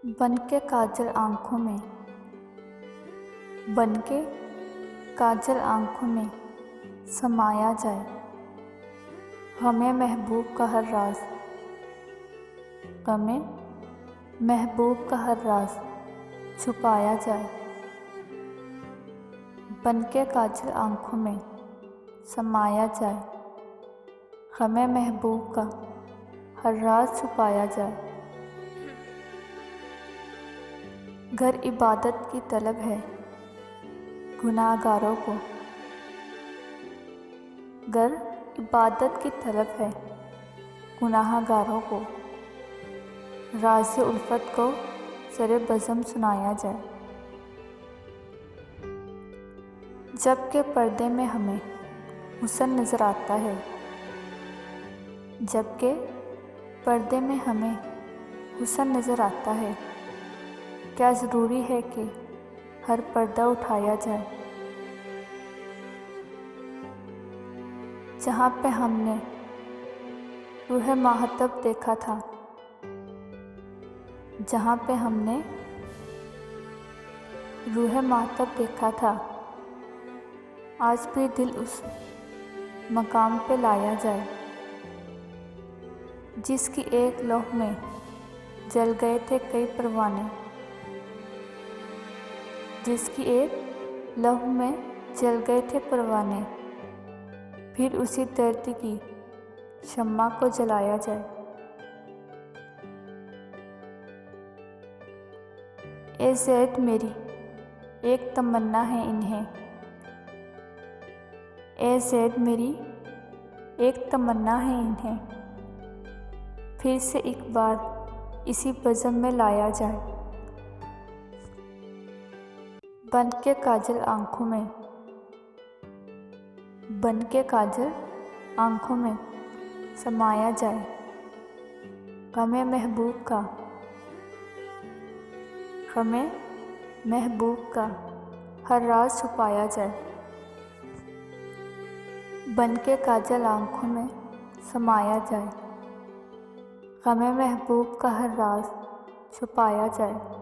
बन के काजल आँखों में, बन के काजल आँखों में समाया जाए, हमें महबूब का हर राज, हमें महबूब का हर राज छुपाया जाए। बन के काजल आँखों में समाया जाए, हमें महबूब का हर राज छुपाया जाए। घर इबादत की तलब है गुनाहगारों को, घर इबादत की तलब है गुनाहगारों को, राज़ उल्फत को सरे बज़म सुनाया जाए। जबकि पर्दे में हमें हुस्न नज़र आता है, जबकि पर्दे में हमें हुस्न नज़र आता है, क्या ज़रूरी है कि हर पर्दा उठाया जाए। जहाँ पे हमने रूह महतब देखा था, जहाँ पे हमने रूह महतब देखा था, आज भी दिल उस मकाम पे लाया जाए जिसकी एक लौह में जल गए थे कई परवाने, जिसकी एक लौह में जल गए थे परवाने, फिर उसी धरती की शम्मा को जलाया जाए। ए ज़ैद मेरी एक तमन्ना है इन्हें, ए ज़ैद मेरी एक तमन्ना है इन्हें, फिर से एक बार इसी बज़म में लाया जाए। बन के काजल आँखों में, बन के काजल आँखों में समाया जाए, हमें महबूब का, हमें महबूब का हर राज छुपाया जाए। बन के काजल आँखों में समाया जाए, हमें महबूब का हर राज छुपाया जाए।